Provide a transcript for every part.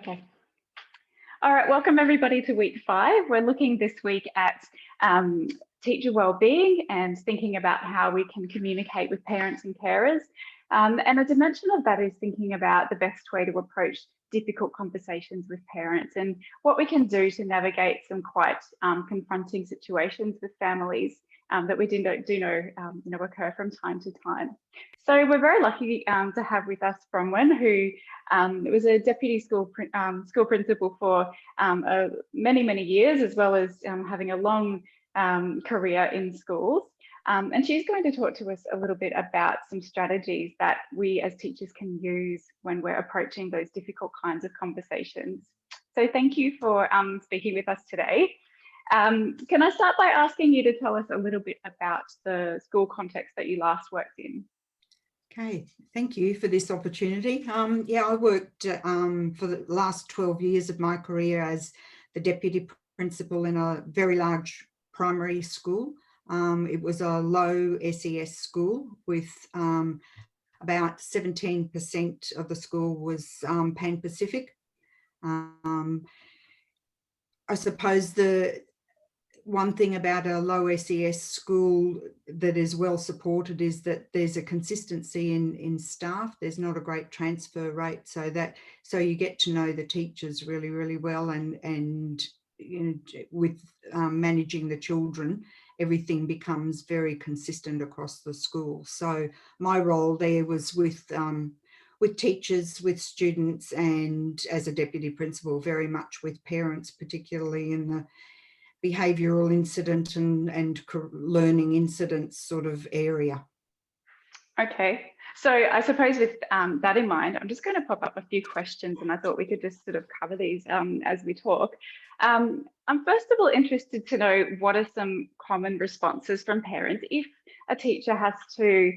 Okay. All right, welcome everybody to week 5. We're looking this week at teacher wellbeing and thinking about how we can communicate with parents and carers. And a dimension of that is thinking about the best way to approach difficult conversations with parents and what we can do to navigate some quite confronting situations with families that we do know occur from time to time. So we're very lucky to have with us Bronwyn, who was a deputy school principal for many years, as well as having a long career in schools. And she's going to talk to us a little bit about some strategies that we as teachers can use when we're approaching those difficult kinds of conversations. So thank you for speaking with us today. Can I start by asking you to tell us a little bit about the school context that you last worked in? Okay, thank you for this opportunity. Yeah, I worked for the last 12 years of my career as the deputy principal in a very large primary school. It was a low SES school with about 17% of the school was Pan-Pacific. I suppose the one thing about a low SES school that is well supported is that there's a consistency in staff. There's not a great transfer rate, so you get to know the teachers really well, and you know, with managing the children, everything becomes very consistent across the school. So my role there was with teachers, with students, and as a deputy principal, very much with parents, particularly in the behavioural incident and learning incidents sort of area. Okay, so I suppose with that in mind, I'm just going to pop up a few questions, and I thought we could just sort of cover these as we talk. I'm first of all interested to know what are some common responses from parents if a teacher has to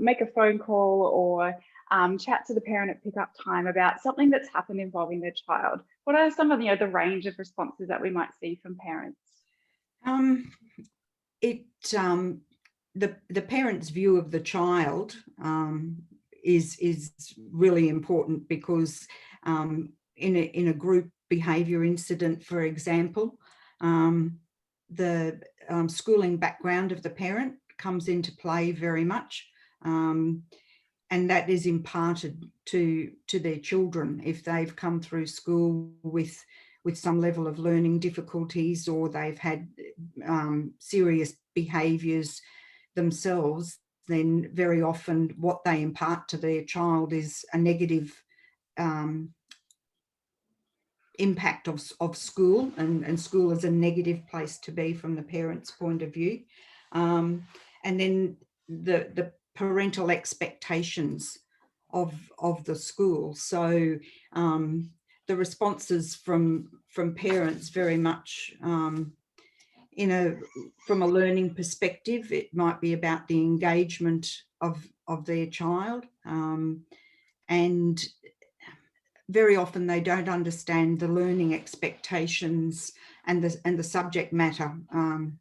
make a phone call or chat to the parent at pickup time about something that's happened involving their child. What are some of the range of responses that we might see from parents? The parent's view of the child is really important, because in a group behaviour incident, for example, the schooling background of the parent comes into play very much. And that is imparted to their children if they've come through school with some level of learning difficulties, or they've had serious behaviours themselves. Then very often what they impart to their child is a negative impact of school, and school is a negative place to be from the parent's point of view. And then the parental expectations of the school. So the responses from parents very much from a learning perspective, it might be about the engagement of their child, and very often they don't understand the learning expectations and the subject matter.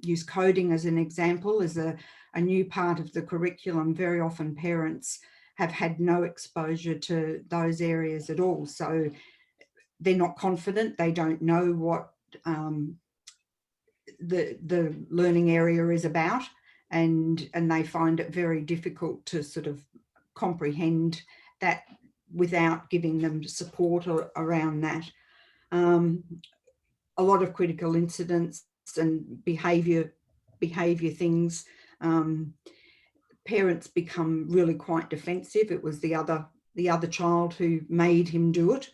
Use coding as an example, as a new part of the curriculum. Very often parents have had no exposure to those areas at all, so they're not confident. They don't know what the learning area is about, and they find it very difficult to sort of comprehend that without giving them support around that. A lot of critical incidents and behaviour things, parents become really quite defensive. It was the other child who made him do it.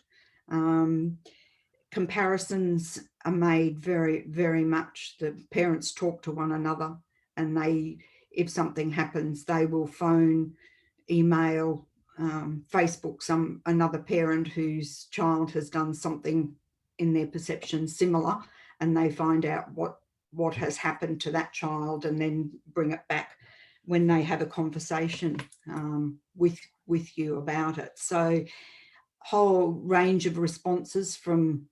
Comparisons are made very much. The parents talk to one another, and if something happens, they will phone, email, Facebook another parent whose child has done something in their perception similar, and they find out what has happened to that child, and then bring it back when they have a conversation with you about it. So whole range of responses from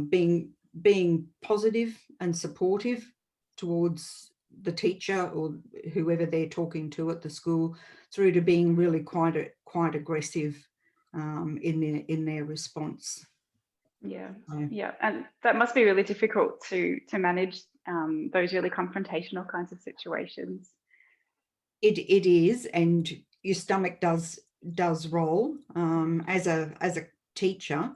being positive and supportive towards the teacher or whoever they're talking to at the school, through to being really quite aggressive in their response. Yeah, So, yeah, and that must be really difficult to manage those really confrontational kinds of situations. it is, and your stomach does roll. As a teacher,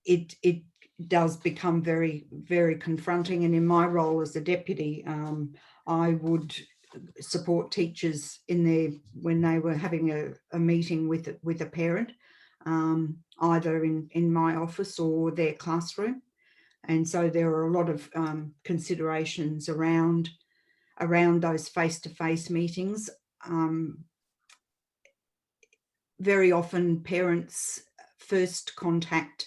it does become very, very confronting. And in my role as a deputy, I would support teachers when they were having a meeting with a parent, either in my office or their classroom. And so there are a lot of considerations around those face-to-face meetings. Very often parents' first contact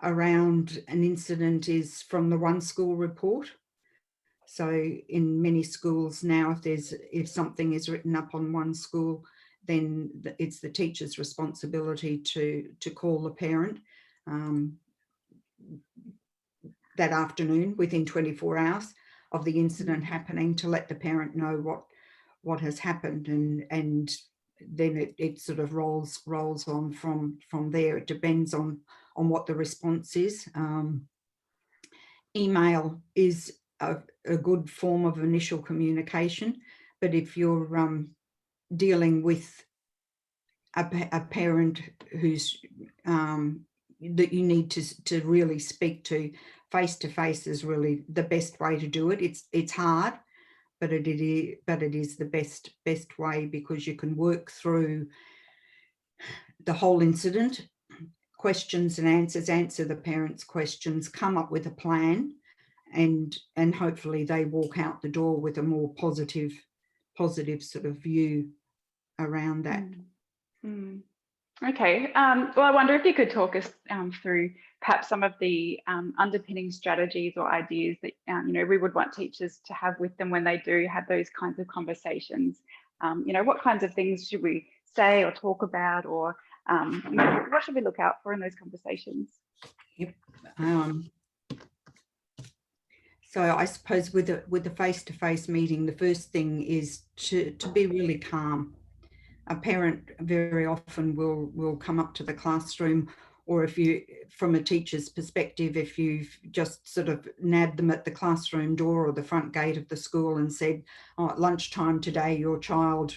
around an incident is from the One School report. So in many schools now, if something is written up on One School, then it's the teacher's responsibility to call the parent that afternoon within 24 hours of the incident happening, to let the parent know what has happened, and then it sort of rolls on from there. It depends on what the response is. Email is a good form of initial communication, but if you're dealing with a parent who's that you need to really speak to face is really the best way to do it. It's hard, but it is the best way, because you can work through the whole incident, questions and answers, answer the parents' questions, come up with a plan, and hopefully they walk out the door with a more positive sort of view around that. Okay, well, I wonder if you could talk us through perhaps some of the underpinning strategies or ideas that we would want teachers to have with them when they do have those kinds of conversations. What kinds of things should we say or talk about, or what should we look out for in those conversations? Yep. So I suppose with the face-to-face meeting, the first thing is to be really calm. A parent very often will come up to the classroom, or if you, from a teacher's perspective, if you've just sort of nabbed them at the classroom door or the front gate of the school and said, oh, at lunchtime today your child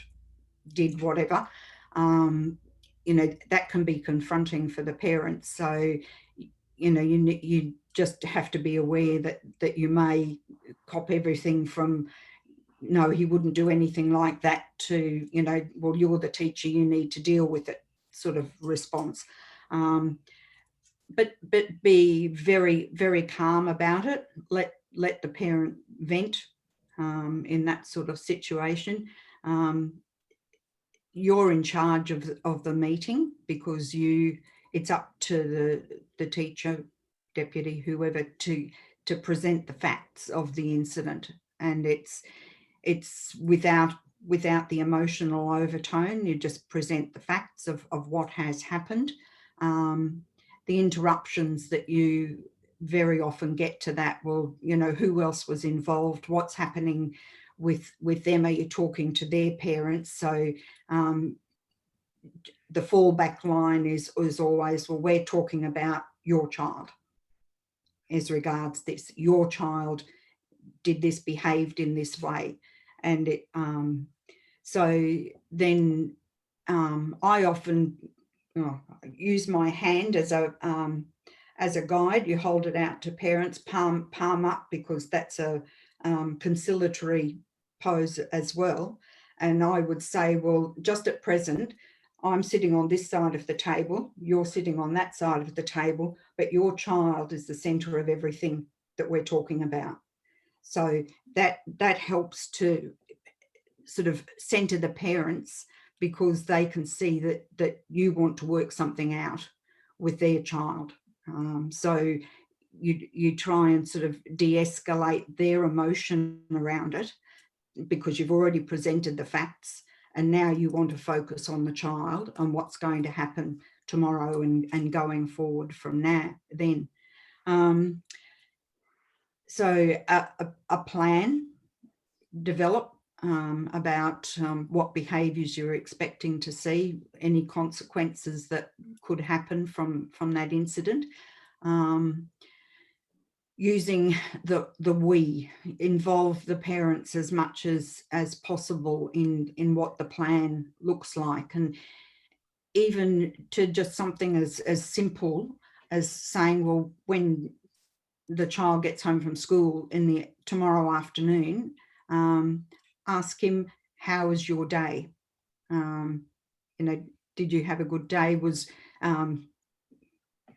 did whatever, that can be confronting for the parents. So you just have to be aware that you may cop everything from, no, he wouldn't do anything like that, to, well, you're the teacher, you need to deal with it sort of response. But be very, very calm about it. Let the parent vent in that sort of situation. You're in charge of the meeting, because it's up to the teacher, deputy, whoever, to present the facts of the incident, and it's without the emotional overtone. You just present the facts of what has happened. The interruptions that you very often get to that, well, who else was involved, what's happening with them, are you talking to their parents? So the fallback line is always, well, we're talking about your child as regards this. Your child did this, behaved in this way. And it so then I often use my hand as a guide. You hold it out to parents, palm up, because that's a conciliatory pose as well. And I would say, well, just at present, I'm sitting on this side of the table, you're sitting on that side of the table, but your child is the centre of everything that we're talking about. So that helps to sort of centre the parents, because they can see that you want to work something out with their child. So you try and sort of de-escalate their emotion around it, because you've already presented the facts, and now you want to focus on the child and what's going to happen tomorrow and going forward from now then. So a plan develop, about what behaviours you're expecting to see, any consequences that could happen from that incident. Using the we, involve the parents as much as possible in what the plan looks like, and even to just something as simple as saying, well, when the child gets home from school tomorrow afternoon, ask him, how was your day? Did you have a good day? Was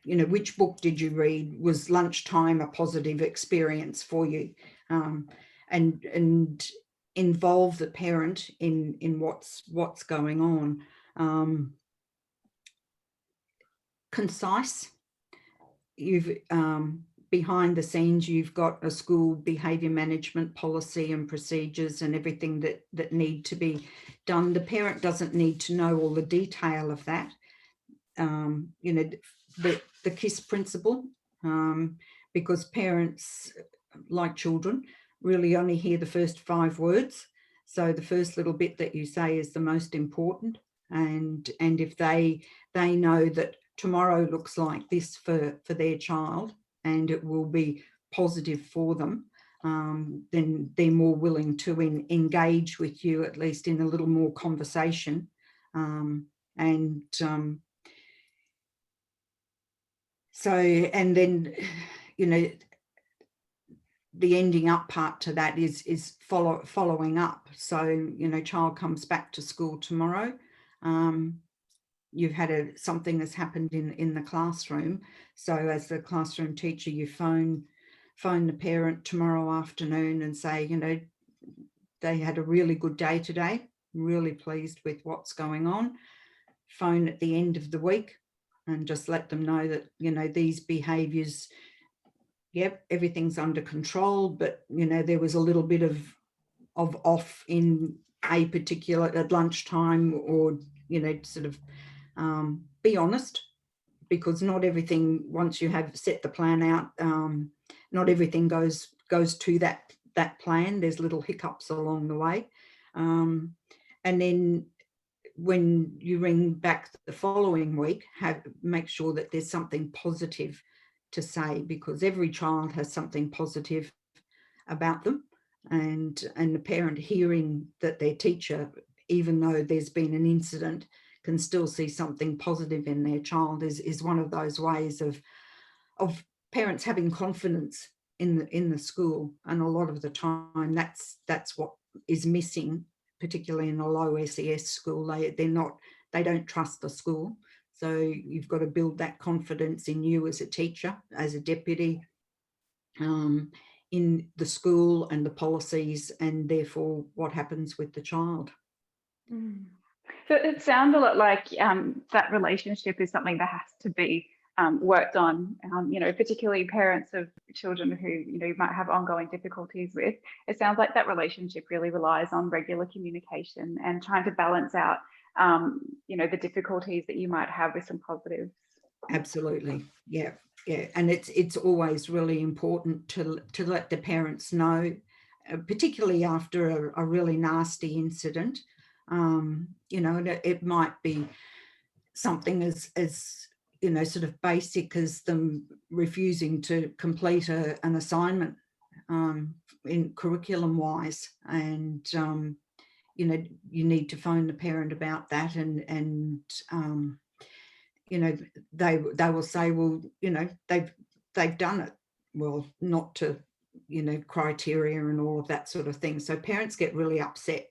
which book did you read? Was lunchtime a positive experience for you? And involve the parent in what's going on. Concise. You've behind the scenes, you've got a school behaviour management policy and procedures and everything that need to be done. The parent doesn't need to know all the detail of that. The KISS principle, because parents, like children, really only hear the first 5 words. So the first little bit that you say is the most important. And if they know that tomorrow looks like this for their child and it will be positive for them, then they're more willing to engage with you, at least in a little more conversation. So, and then, the ending up part to that is following up. So, child comes back to school tomorrow. You've had something that's happened in the classroom. So as the classroom teacher, you phone the parent tomorrow afternoon and say, they had a really good day today, really pleased with what's going on. Phone at the end of the week and just let them know that, these behaviours, yep, everything's under control, but, there was a little bit of off in a particular, at lunchtime, or, sort of be honest, because not everything, once you have set the plan out, not everything goes to that plan. There's little hiccups along the way. And then when you ring back the following week, make sure that there's something positive to say, because every child has something positive about them, and the parent hearing that their teacher, even though there's been an incident, can still see something positive in their child is one of those ways of parents having confidence in the school. And a lot of the time that's what is missing, particularly in a low SES school. They don't trust the school. So you've got to build that confidence in you as a teacher, as a deputy, in the school and the policies, and therefore what happens with the child. So it sounds a lot like that relationship is something that has to be worked on, particularly parents of children who, you might have ongoing difficulties with. It sounds like that relationship really relies on regular communication and trying to balance out, the difficulties that you might have with some positives. Absolutely. Yeah. And it's always really important to let the parents know, particularly after a really nasty incident. It might be something as sort of basic as them refusing to complete an assignment in curriculum wise, and you need to phone the parent about that, and they will say, well, they've done it well, not to criteria and all of that sort of thing. So parents get really upset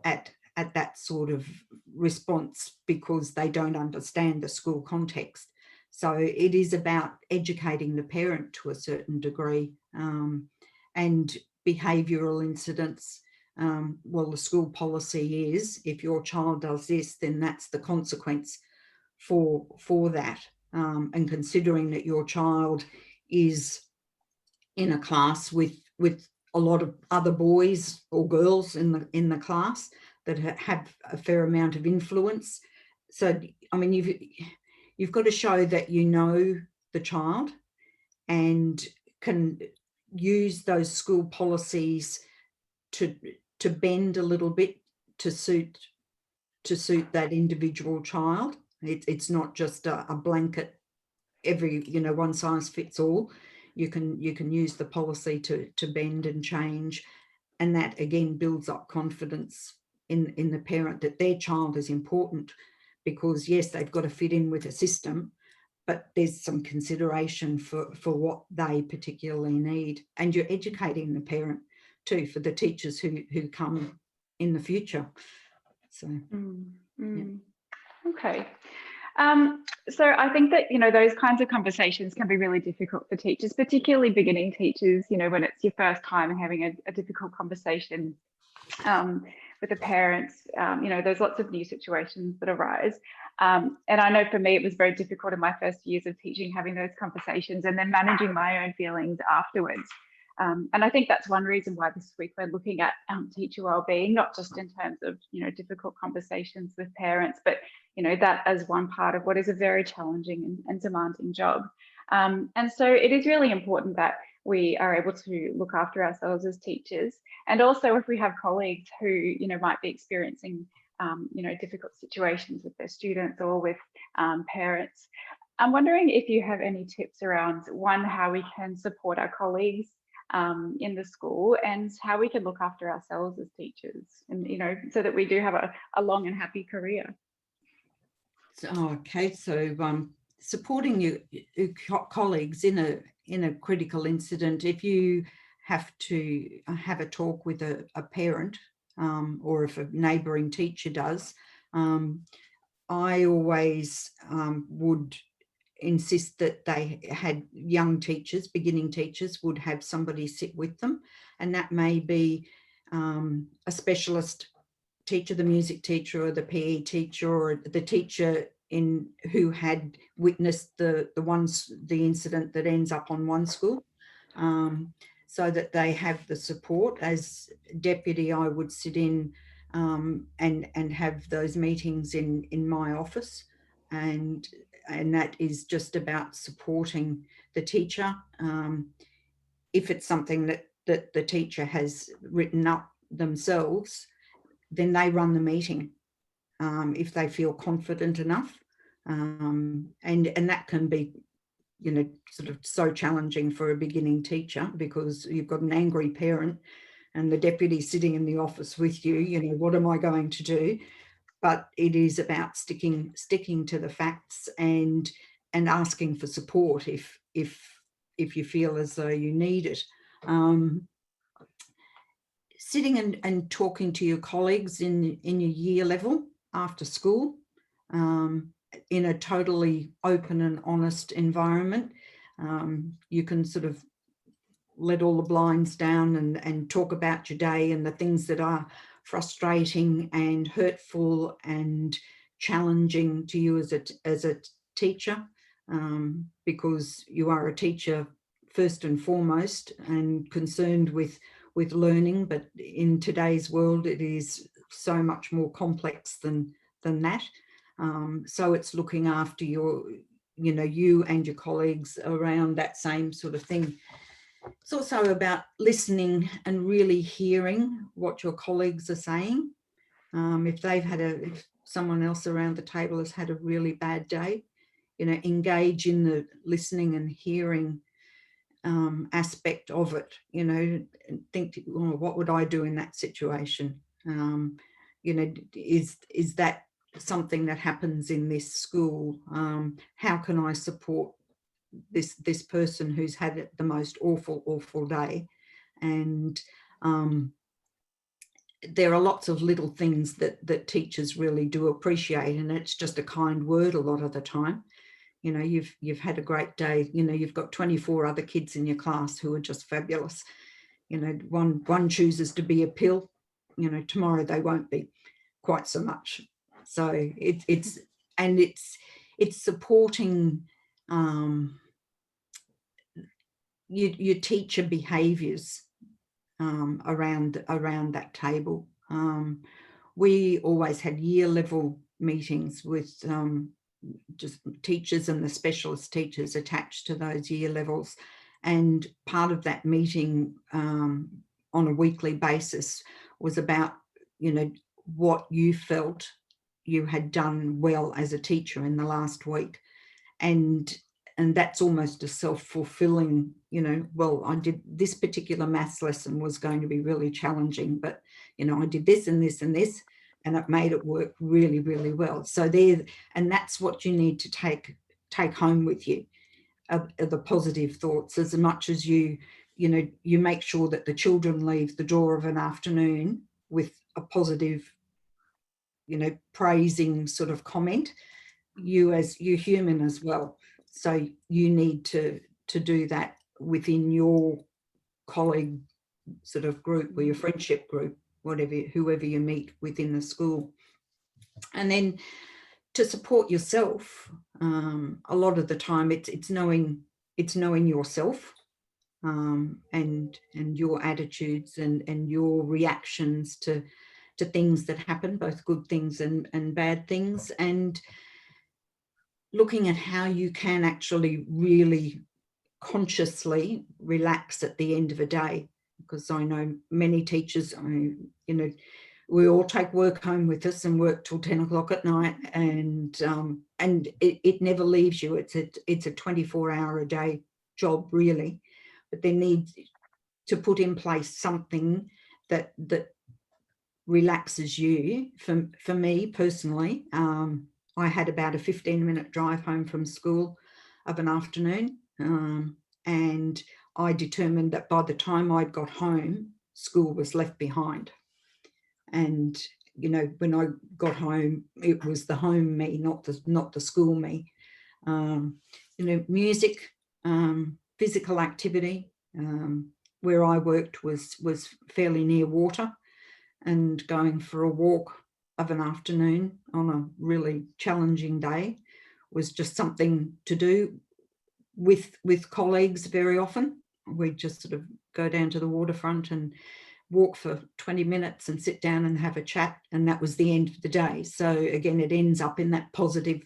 at that sort of response because they don't understand the school context. So it is about educating the parent to a certain degree, and behavioural incidents. Well, the school policy is, if your child does this, then that's the consequence for that. And considering that your child is in a class with a lot of other boys or girls in the class that have a fair amount of influence. So, I mean, you've got to show that you know the child and can use those school policies to to bend a little bit to suit that individual child. It's not just a blanket, every, you know, one size fits all. You can use the policy to bend and change, and that again builds up confidence in the parent that their child is important, because yes, they've got to fit in with a system, but there's some consideration for what they particularly need. And you're educating the parent too, for the teachers who come in the future. So yeah. Okay. So I think that, you know, those kinds of conversations can be really difficult for teachers, particularly beginning teachers, you know, when it's your first time having a difficult conversation with the parents. You know, there's lots of new situations that arise. And I know for me, it was very difficult in my first years of teaching, having those conversations and then managing my own feelings afterwards. And I think that's one reason why this week we're looking at teacher wellbeing, not just in terms of, you know, difficult conversations with parents, but, you know, that as one part of what is a very challenging and demanding job. And so it is really important that we are able to look after ourselves as teachers. And also if we have colleagues who, you know, might be experiencing, you know, difficult situations with their students or with parents. I'm wondering if you have any tips around, one, how we can support our colleagues in the school, and how we can look after ourselves as teachers, and, you know, so that we do have a long and happy career. Okay, so supporting your colleagues in a critical incident, if you have to have a talk with a parent, or if a neighbouring teacher does, I always would insist that they had young teachers, beginning teachers, would have somebody sit with them, and that may be a specialist teacher, the music teacher or the PE teacher, or the teacher who had witnessed the incident that ends up on one school, so that they have the support. As deputy, I would sit in and have those meetings in my office, and that is just about supporting the teacher. If it's something that the teacher has written up themselves, then they run the meeting if they feel confident enough. And that can be, you know, sort of so challenging for a beginning teacher, because you've got an angry parent and the deputy sitting in the office with you, you know, what am I going to do? But it is about sticking to the facts and asking for support if you feel as though you need it. Sitting and talking to your colleagues in your year level after school, in a totally open and honest environment. You can sort of let all the blinds down and talk about your day and the things that are frustrating and hurtful and challenging to you as a teacher, because you are a teacher first and foremost and concerned with learning. But in today's world, it is so much more complex than that. So it's looking after you and your colleagues around that same sort of thing. It's also about listening and really hearing what your colleagues are saying. If someone else around the table has had a really bad day, you know, engage in the listening and hearing aspect of it. You know, and think, well, what would I do in that situation? You know, is that something that happens in this school? How can I support this person who's had the most awful day? And there are lots of little things that teachers really do appreciate, and it's just a kind word a lot of the time. You know, you've had a great day. You know, you've got 24 other kids in your class who are just fabulous. You know, one chooses to be a pill. You know, tomorrow they won't be quite so much. So it's supporting your teacher behaviours around that table. We always had year level meetings with just teachers and the specialist teachers attached to those year levels, and part of that meeting on a weekly basis was about, you know, what you felt you had done well as a teacher in the last week. And that's almost a self-fulfilling, you know, well, I did this particular maths lesson was going to be really challenging, but, you know, I did this and this and this, and it made it work really, really well. So there, and that's what you need to take home with you, the positive thoughts, as much as you know, you make sure that the children leave the door of an afternoon with a positive, you know, praising sort of comment. You as you're human as well, so you need to do that within your colleague sort of group or your friendship group, whatever, whoever you meet within the school. And then to support yourself, a lot of the time it's knowing yourself, and your attitudes and your reactions to things that happen, both good things and bad things, and looking at how you can actually really consciously relax at the end of a day. Because I know many teachers, you know, we all take work home with us and work till 10 o'clock at night, and it never leaves you. It's a 24-hour a day job, really. But they need to put in place something that relaxes you. For me personally, I had about a 15-minute drive home from school of an afternoon, and I determined that by the time I got home, school was left behind. And, you know, when I got home, it was the home me, not the school me. You know, music, physical activity. Where I worked was fairly near water, and going for a walk of an afternoon on a really challenging day was just something to do with colleagues. Very often we just sort of go down to the waterfront and walk for 20 minutes and sit down and have a chat, and that was the end of the day. So again, it ends up in that positive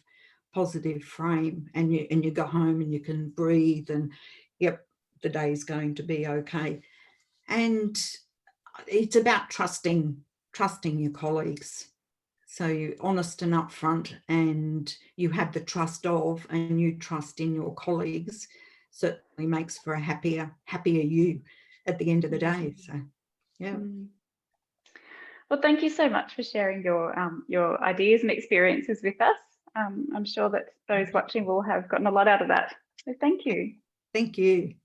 frame, and you go home and you can breathe, and yep, the day is going to be okay. And it's about trusting your colleagues. So you're honest and upfront, and you have the trust of, and you trust in your colleagues, certainly makes for a happier you at the end of the day. So yeah. Well, thank you so much for sharing your ideas and experiences with us. I'm sure that those watching will have gotten a lot out of that. So thank you. Thank you.